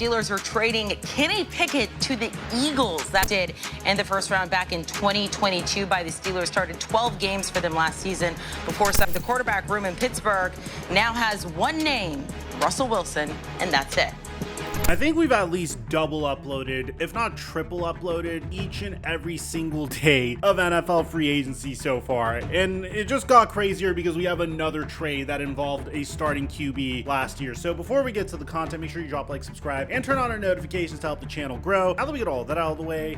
Steelers are trading Kenny Pickett to the Eagles. That did in the first round back in 2022 by the Steelers. Started 12 games for them last season. Before the quarterback room in Pittsburgh now has one name, Russell Wilson, and that's it. I think we've at least double uploaded, if not triple uploaded, each and every single day of NFL free agency so far. And it just got crazier because we have another trade that involved a starting QB last year. So before we get to the content, make sure you drop like, subscribe, and turn on our notifications to help the channel grow. Now that we get all that out of the way,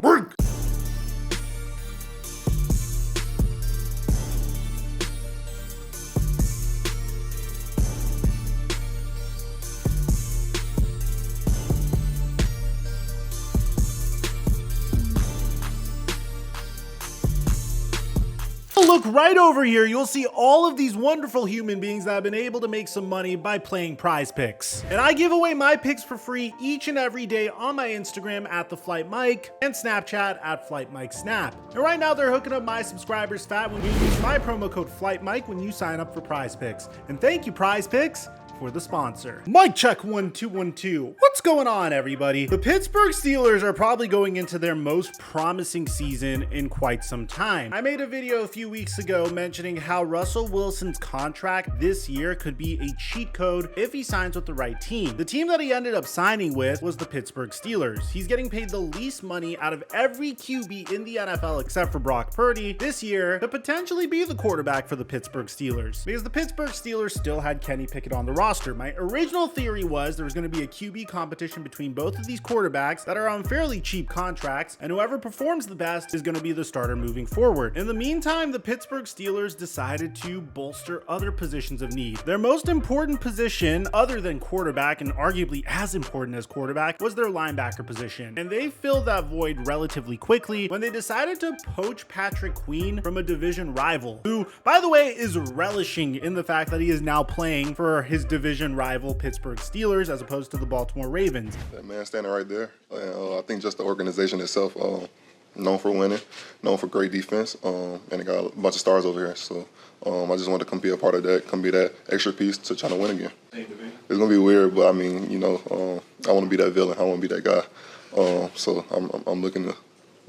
look right over here, you'll see all of these wonderful human beings that have been able to make some money by playing Prize Picks. And I give away my picks for free each and every day on my Instagram at @TheFlightMike and Snapchat at FlightMikeSnap. And right now they're hooking up my subscribers fat when you use my promo code FlightMike when you sign up for Prize Picks. And thank you, Prize Picks, for the sponsor. Mic check 1 2 1 2. What's going on, everybody? The Pittsburgh Steelers are probably going into their most promising season in quite some time. I made a video a few weeks ago mentioning how Russell Wilson's contract this year could be a cheat code if he signs with the right team. The team that he ended up signing with was the Pittsburgh Steelers. He's getting paid the least money out of every QB in the NFL except for Brock Purdy this year to potentially be the quarterback for the Pittsburgh Steelers, because the Pittsburgh Steelers still had Kenny Pickett on the roster. My original theory was there was going to be a QB competition between both of these quarterbacks that are on fairly cheap contracts, and whoever performs the best is going to be the starter moving forward. In the meantime, the Pittsburgh Steelers decided to bolster other positions of need. Their most important position, other than quarterback and arguably as important as quarterback, was their linebacker position. And they filled that void relatively quickly when they decided to poach Patrick Queen from a division rival, who, by the way, is relishing in the fact that he is now playing for his division rival Pittsburgh Steelers as opposed to the Baltimore Ravens. That man standing right there. I think just the organization itself, known for winning, known for great defense, and it got a bunch of stars over here. So I just wanted to come be a part of that, come be that extra piece to try to win again. It's gonna be weird, but I mean, you know, I want to be that villain. I want to be that guy. So I'm looking to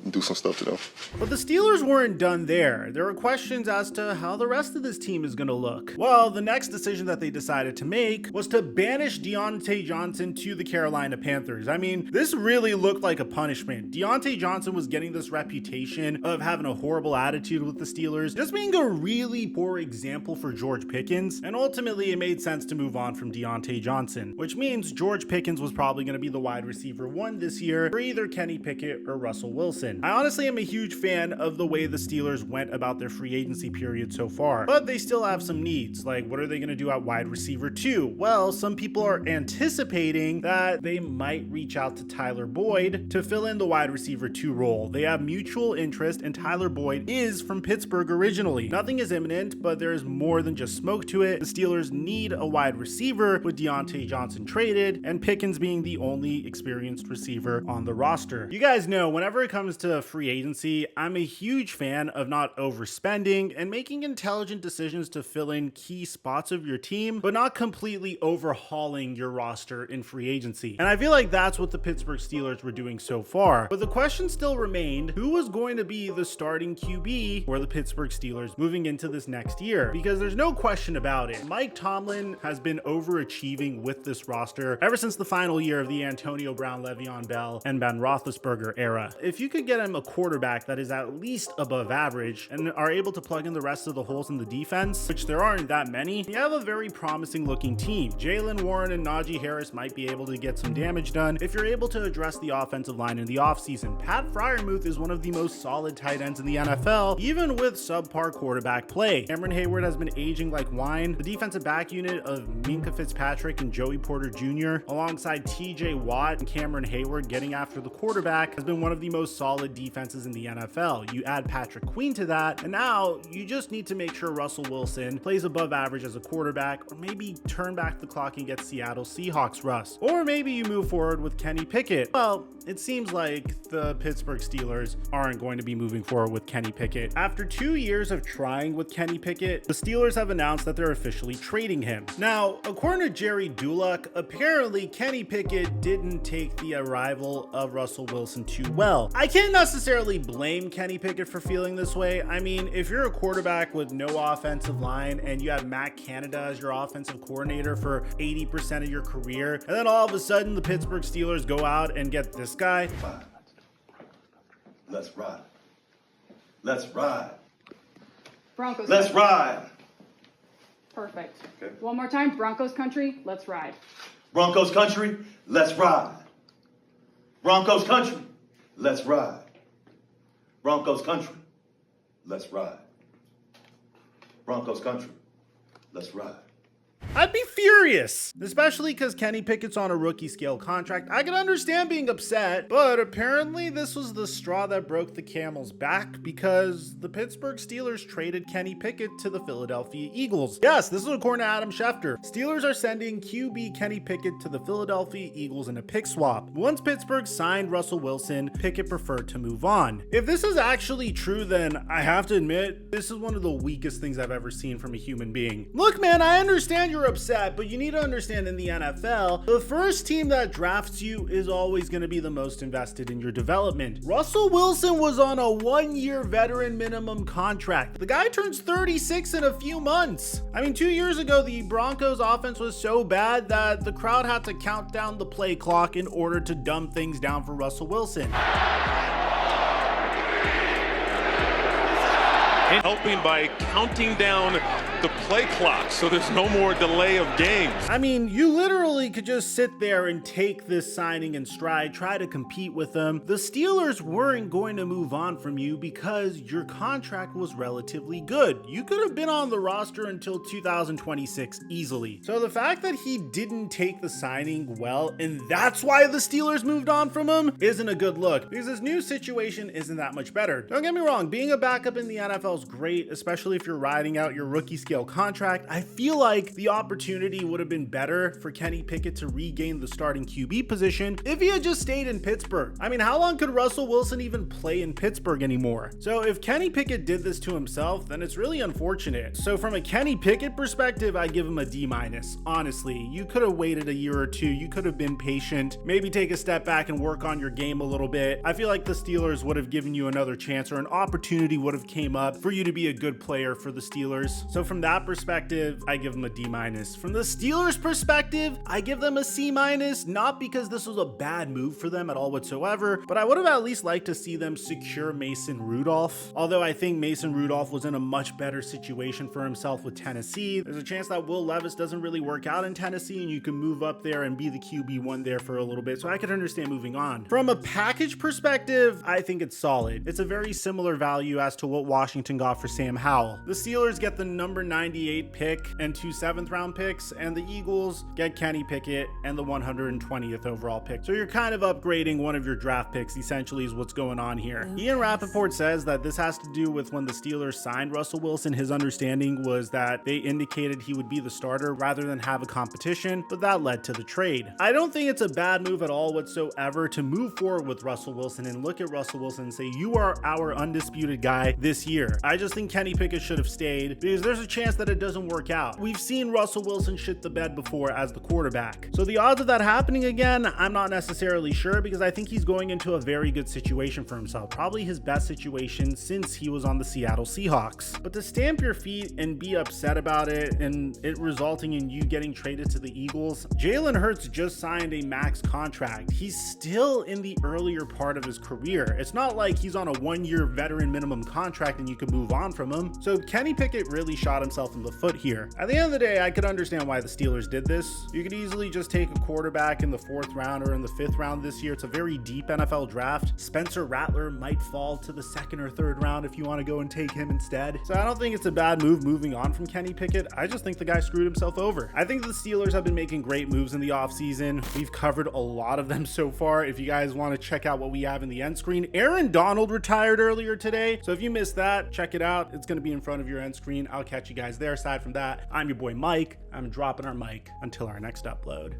do some stuff to them. But the Steelers weren't done there. There were questions as to how the rest of this team is going to look. Well, the next decision that they decided to make was to banish Diontae Johnson to the Carolina Panthers. I mean, this really looked like a punishment. Diontae Johnson was getting this reputation of having a horrible attitude with the Steelers, just being a really poor example for George Pickens, and ultimately it made sense to move on from Diontae Johnson, which means George Pickens was probably going to be the wide receiver one this year for either Kenny Pickett or Russell Wilson. I honestly am a huge fan of the way the Steelers went about their free agency period so far, but they still have some needs. Like, what are they going to do at wide receiver 2? Well, some people are anticipating that they might reach out to Tyler Boyd to fill in the wide receiver 2 role. They have mutual interest, and Tyler Boyd is from Pittsburgh originally. Nothing is imminent, but there is more than just smoke to it. The Steelers need a wide receiver with Diontae Johnson traded and Pickens being the only experienced receiver on the roster. You guys know, whenever it comes to free agency, I'm a huge fan of not overspending and making intelligent decisions to fill in key spots of your team, but not completely overhauling your roster in free agency. And I feel like that's what the Pittsburgh Steelers were doing so far. But the question still remained, who was going to be the starting QB for the Pittsburgh Steelers moving into this next year? Because there's no question about it, Mike Tomlin has been overachieving with this roster ever since the final year of the Antonio Brown, Le'Veon Bell, and Ben Roethlisberger era. If you could get him a quarterback that is at least above average and are able to plug in the rest of the holes in the defense, which there aren't that many, you have a very promising looking team. Jaylen Warren and Najee Harris might be able to get some damage done if you're able to address the offensive line in the offseason. Pat Freiermuth is one of the most solid tight ends in the NFL, even with subpar quarterback play. Cameron Hayward has been aging like wine. The defensive back unit of Minkah Fitzpatrick and Joey Porter Jr., alongside TJ Watt and Cameron Hayward getting after the quarterback, has been one of the most solid defenses in the NFL. You add Patrick Queen to that, and now you just need to make sure Russell Wilson plays above average as a quarterback, or maybe turn back the clock and get Seattle Seahawks Russ. Or maybe you move forward with Kenny Pickett. Well, it seems like the Pittsburgh Steelers aren't going to be moving forward with Kenny Pickett. After 2 years of trying with Kenny Pickett, the Steelers have announced that they're officially trading him. Now, according to Jerry Dulac, apparently Kenny Pickett didn't take the arrival of Russell Wilson too well. I can't necessarily blame Kenny Pickett for feeling this way. I mean, if you're a quarterback with no offensive line and you have Matt Canada as your offensive coordinator for 80% of your career, and then all of a sudden the Pittsburgh Steelers go out and get this guy. Let's ride. Let's ride. Broncos. Let's ride. Perfect. Okay. One more time. Broncos country. Let's ride. Broncos country. Let's ride. Broncos country. Let's ride. Broncos country. Let's ride. Broncos country. Let's ride. I'd be furious, especially because Kenny Pickett's on a rookie scale contract. I can understand being upset, but apparently this was the straw that broke the camel's back because the Pittsburgh Steelers traded Kenny Pickett to the Philadelphia Eagles. Yes, this is according to Adam Schefter. Steelers are sending QB Kenny Pickett to the Philadelphia Eagles in a pick swap. Once Pittsburgh signed Russell Wilson, Pickett preferred to move on. If this is actually true, then I have to admit, this is one of the weakest things I've ever seen from a human being. Look, man, I understand you're upset, but you need to understand in the NFL, the first team that drafts you is always going to be the most invested in your development. Russell Wilson was on a 1-year veteran minimum contract. The guy turns 36 in a few months. I mean, 2 years ago, the Broncos offense was so bad that the crowd had to count down the play clock in order to dumb things down for Russell Wilson. And helping by counting down the play clock so there's no more delay of games. I mean, you literally could just sit there and take this signing in stride, try to compete with them. The Steelers weren't going to move on from you because your contract was relatively good. You could have been on the roster until 2026 easily. So the fact that he didn't take the signing well, and that's why the Steelers moved on from him, isn't a good look because this new situation isn't that much better. Don't get me wrong, being a backup in the NFL is great, especially if you're riding out your rookie scale contract. I feel like the opportunity would have been better for Kenny Pickett to regain the starting QB position if he had just stayed in Pittsburgh. I mean, how long could Russell Wilson even play in Pittsburgh anymore? So if Kenny Pickett did this to himself, then it's really unfortunate. So from a Kenny Pickett perspective, I give him a D-. Honestly, you could have waited a year or two. You could have been patient, maybe take a step back and work on your game a little bit. I feel like the Steelers would have given you another chance, or an opportunity would have came up for you to be a good player for the Steelers. So from that perspective, I give them a D-. From the Steelers perspective, I give them a C-, not because this was a bad move for them at all whatsoever, but I would have at least liked to see them secure Mason Rudolph. Although I think Mason Rudolph was in a much better situation for himself with Tennessee. There's a chance that Will Levis doesn't really work out in Tennessee and you can move up there and be the QB1 there for a little bit. So I could understand moving on. From a package perspective, I think it's solid. It's a very similar value as to what Washington got for Sam Howell. The Steelers get the number 98 pick and 2 7th-round picks, and the Eagles get Kenny Pickett and the 120th overall pick. So you're kind of upgrading one of your draft picks, essentially, is what's going on here. Ian Rappaport says that this has to do with when the Steelers signed Russell Wilson. His understanding was that they indicated he would be the starter rather than have a competition, but that led to the trade. I don't think it's a bad move at all whatsoever to move forward with Russell Wilson and look at Russell Wilson and say, you are our undisputed guy this year. I just think Kenny Pickett should have stayed because there's a chance that it doesn't work out. We've seen Russell Wilson shit the bed before as the quarterback. So the odds of that happening again, I'm not necessarily sure because I think he's going into a very good situation for himself. Probably his best situation since he was on the Seattle Seahawks. But to stamp your feet and be upset about it and it resulting in you getting traded to the Eagles, Jalen Hurts just signed a max contract. He's still in the earlier part of his career. It's not like he's on a 1-year veteran minimum contract and you can move on from him. So Kenny Pickett really shot himself in the foot here. At the end of the day, I could understand why the Steelers did this. You could easily just take a quarterback in the 4th round or in the 5th round this year. It's a very deep NFL draft. Spencer Rattler might fall to the 2nd or 3rd round if you want to go and take him instead. So I don't think it's a bad move moving on from Kenny Pickett. I just think the guy screwed himself over. I think the Steelers have been making great moves in the offseason. We've covered a lot of them so far. If you guys want to check out what we have in the end screen, Aaron Donald retired earlier today. So if you missed that, check it out. It's going to be in front of your end screen. I'll catch you guys there. Aside from that, I'm your boy Mike. I'm dropping our mic until our next upload.